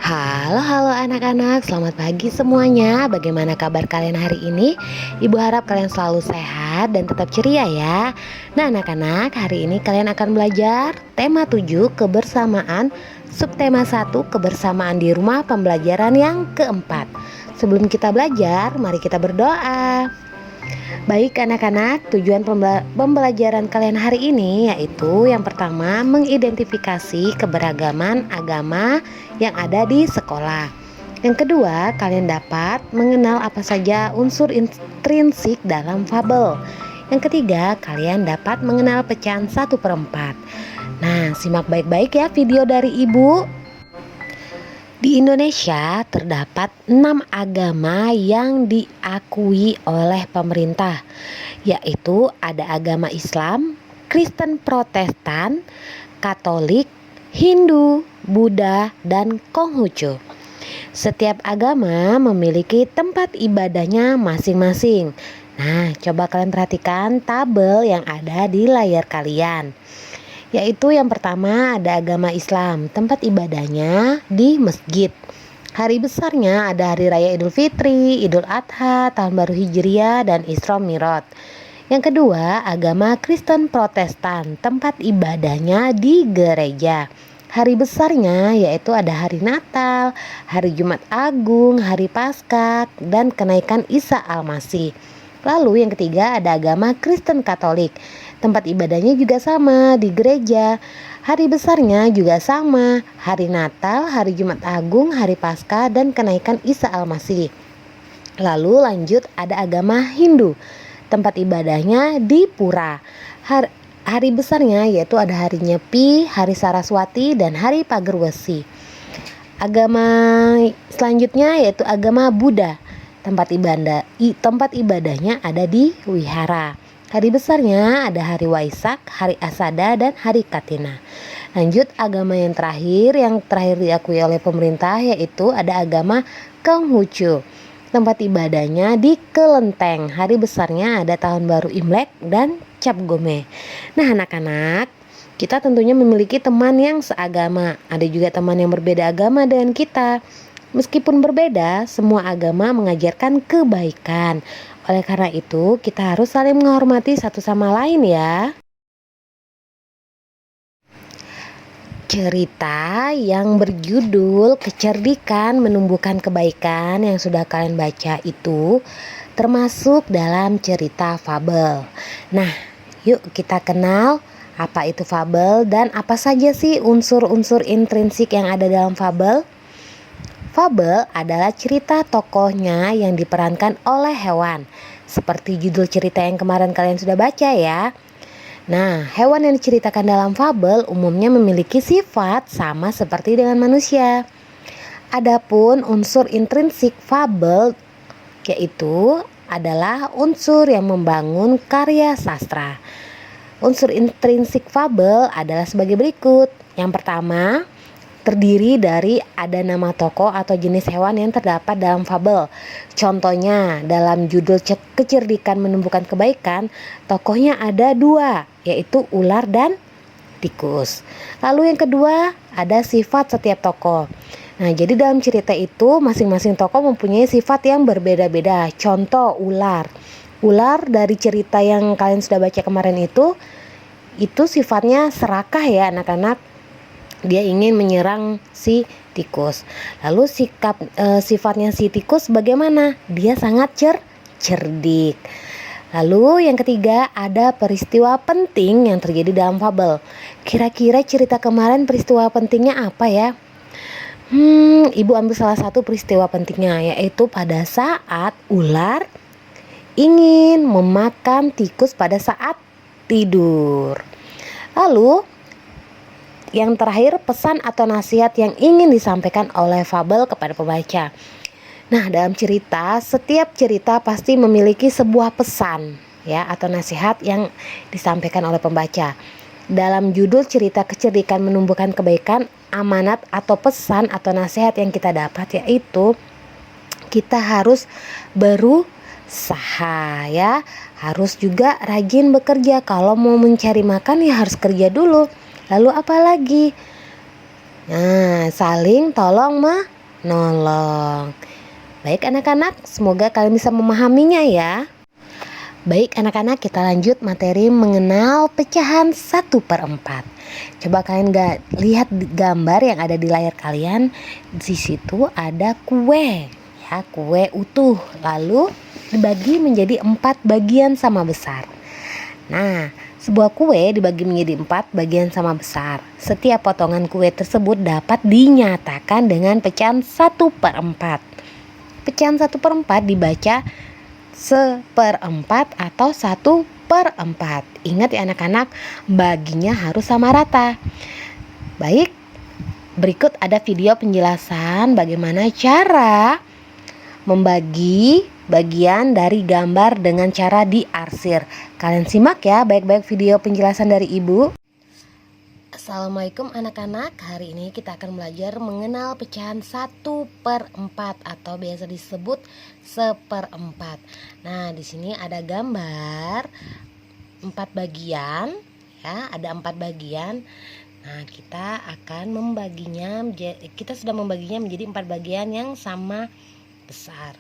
Halo anak-anak, selamat pagi semuanya. Bagaimana kabar kalian hari ini? Ibu harap kalian selalu sehat dan tetap ceria ya. Nah anak-anak, hari ini kalian akan belajar tema 7 kebersamaan, subtema 1 kebersamaan di rumah pembelajaran yang keempat. Sebelum kita belajar, mari kita berdoa. Baik anak-anak, tujuan pembelajaran kalian hari ini yaitu yang pertama mengidentifikasi keberagaman agama yang ada di sekolah. Yang kedua, kalian dapat mengenal apa saja unsur intrinsik dalam fabel. Yang ketiga, kalian dapat mengenal pecahan 1/4. Nah, simak baik-baik ya video dari ibu. Di Indonesia terdapat 6 agama yang diakui oleh pemerintah, yaitu ada agama Islam, Kristen Protestan, Katolik, Hindu, Buddha, dan Konghucu. Setiap agama memiliki tempat ibadahnya masing-masing. Nah, coba kalian perhatikan tabel yang ada di layar kalian. Yaitu yang pertama ada agama Islam, tempat ibadahnya di masjid. Hari besarnya ada Hari Raya Idul Fitri, Idul Adha, Tahun Baru Hijriah, dan Isra Mi'raj. Yang kedua, agama Kristen Protestan, tempat ibadahnya di gereja. Hari besarnya yaitu ada Hari Natal, Hari Jumat Agung, Hari Paskah, dan kenaikan Isa Al-Masih. Lalu yang ketiga ada agama Kristen Katolik. Tempat ibadahnya juga sama di gereja. Hari besarnya juga sama, Hari Natal, Hari Jumat Agung, Hari Paskah, dan kenaikan Isa Al-Masih. Lalu lanjut ada agama Hindu. Tempat ibadahnya di pura. Hari besarnya yaitu ada Hari Nyepi, Hari Saraswati, dan Hari Pagerwesi. Agama selanjutnya yaitu agama Buddha. Tempat ibadahnya ada di wihara. Hari besarnya ada Hari Waisak, Hari Asada, dan Hari Katina. Lanjut agama yang terakhir diakui oleh pemerintah yaitu ada agama Konghucu. Tempat ibadahnya di Kelenteng. Hari besarnya ada Tahun Baru Imlek dan Cap Gome. Nah anak-anak, kita tentunya memiliki teman yang seagama. Ada juga teman yang berbeda agama dengan kita. Meskipun berbeda, semua agama mengajarkan kebaikan. Oleh karena itu, kita harus saling menghormati satu sama lain ya. Cerita yang berjudul Kecerdikan Menumbuhkan Kebaikan yang sudah kalian baca itu termasuk dalam cerita fabel. Nah, yuk kita kenal apa itu fabel dan apa saja sih unsur-unsur intrinsik yang ada dalam fabel. Fabel adalah cerita tokohnya yang diperankan oleh hewan. Seperti judul cerita yang kemarin kalian sudah baca ya. Nah, hewan yang diceritakan dalam fabel umumnya memiliki sifat sama seperti dengan manusia. Adapun unsur intrinsik fabel yaitu adalah unsur yang membangun karya sastra. Unsur intrinsik fabel adalah sebagai berikut. Yang pertama, terdiri dari ada nama tokoh atau jenis hewan yang terdapat dalam fabel. Contohnya dalam judul Kecerdikan Menumbuhkan Kebaikan, tokohnya ada 2, yaitu ular dan tikus. Lalu yang kedua ada sifat setiap tokoh. Nah, jadi dalam cerita itu masing-masing tokoh mempunyai sifat yang berbeda-beda. Contoh ular. Ular dari cerita yang kalian sudah baca kemarin itu sifatnya serakah ya anak-anak. Dia ingin menyerang si tikus. Lalu sifatnya si tikus bagaimana? Dia sangat cerdik. Lalu yang ketiga ada peristiwa penting yang terjadi dalam fabel. Kira-kira cerita kemarin peristiwa pentingnya apa ya? Ibu ambil salah satu peristiwa pentingnya, yaitu pada saat ular ingin memakan tikus pada saat tidur. Lalu yang terakhir, pesan atau nasihat yang ingin disampaikan oleh fabel kepada pembaca. Nah, dalam cerita, setiap cerita pasti memiliki sebuah pesan ya atau nasihat yang disampaikan oleh pembaca. Dalam judul cerita Kecerdikan Menumbuhkan Kebaikan, amanat atau pesan atau nasihat yang kita dapat yaitu kita harus berusaha ya. Harus juga rajin bekerja. Kalau mau mencari makan ya harus kerja dulu. Lalu apa lagi? Nah, saling tolong menolong. Baik anak-anak, semoga kalian bisa memahaminya ya. Baik anak-anak, kita lanjut materi mengenal pecahan 1/4. Coba kalian lihat gambar yang ada di layar kalian. Di situ ada kue, ya, kue utuh. Lalu dibagi menjadi 4 bagian sama besar. Nah, sebuah kue dibagi menjadi 4 bagian sama besar. Setiap potongan kue tersebut dapat dinyatakan dengan pecahan 1/4. Pecahan 1/4 dibaca 1/4 atau 1/4. Ingat ya anak-anak, baginya harus sama rata. Baik, berikut ada video penjelasan bagaimana cara membagi bagian dari gambar dengan cara diarsir. Kalian simak ya baik-baik video penjelasan dari ibu. Assalamualaikum anak-anak. Hari ini kita akan belajar mengenal pecahan 1/4 atau biasa disebut 1/4. Nah, di sini ada gambar 4 bagian, ya, ada 4 bagian. Nah, kita akan kita sudah membaginya menjadi 4 bagian yang sama besar.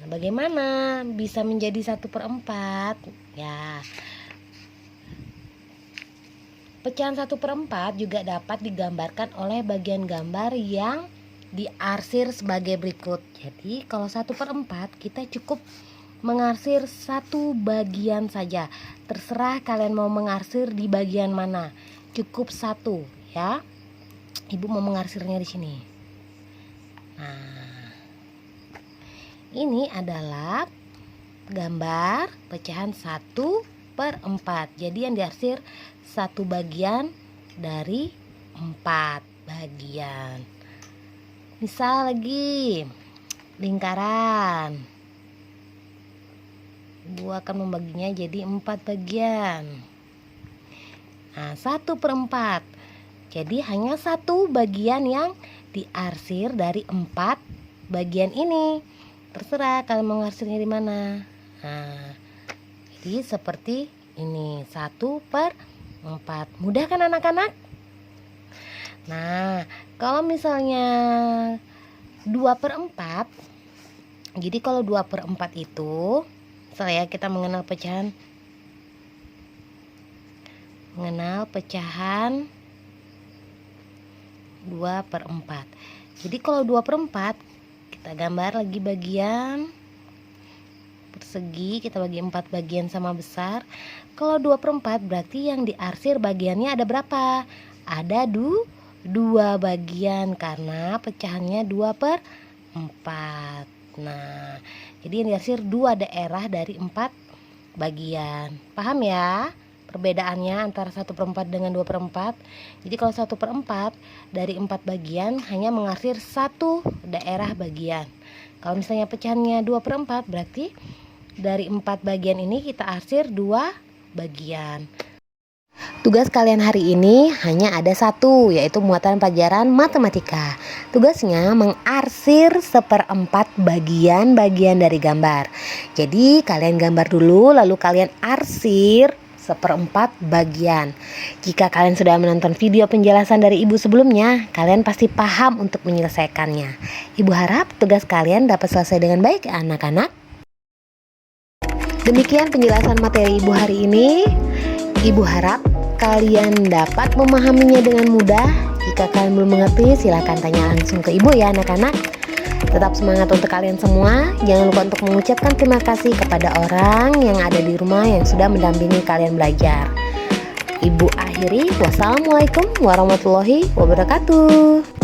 Nah, bagaimana bisa menjadi 1/4? Ya, pecahan 1/4 juga dapat digambarkan oleh bagian gambar yang diarsir sebagai berikut. Jadi kalau 1/4 kita cukup mengarsir satu bagian saja. Terserah kalian mau mengarsir di bagian mana. Cukup satu, ya. Ibu mau mengarsirnya di sini. Nah, ini adalah gambar pecahan 1/4. Jadi yang diarsir satu bagian dari 4 bagian. Misal lagi lingkaran, Ibu akan membaginya jadi 4 bagian. Nah, 1/4. Jadi hanya satu bagian yang diarsir dari 4 bagian ini. Terserah kalian mau ngarsirnya di mana. Nah, jadi seperti ini, 1/4. Mudah kan anak-anak? Nah, kalau misalnya 2/4, jadi kalau 2/4 itu, misalnya kita mengenal pecahan 2/4. Jadi kalau 2/4, kita gambar lagi bagian persegi, kita bagi 4 bagian sama besar. Kalau 2/4 berarti yang diarsir bagiannya ada berapa? Ada 2 bagian karena pecahannya 2/4. Nah, jadi yang diarsir 2 daerah dari 4 bagian. Paham ya perbedaannya antara 1/4 dengan 2/4? Jadi kalau 1/4 dari 4 bagian hanya mengarsir 1 daerah bagian. Kalau misalnya pecahannya 2/4 berarti dari 4 bagian ini kita arsir 2 bagian. Tugas kalian hari ini hanya ada satu, yaitu muatan pelajaran matematika. Tugasnya mengarsir 1/4 bagian-bagian dari gambar. Jadi kalian gambar dulu, lalu kalian arsir 1/4 bagian. Jika kalian sudah menonton video penjelasan dari ibu sebelumnya, kalian pasti paham untuk menyelesaikannya. Ibu harap tugas kalian dapat selesai dengan baik anak-anak. Demikian penjelasan materi ibu hari ini. Ibu harap kalian dapat memahaminya dengan mudah. Jika kalian belum mengerti, silakan tanya langsung ke ibu ya anak-anak. Tetap semangat untuk kalian semua. Jangan lupa untuk mengucapkan terima kasih kepada orang yang ada di rumah yang sudah mendampingi kalian belajar. Ibu akhiri, wassalamualaikum warahmatullahi wabarakatuh.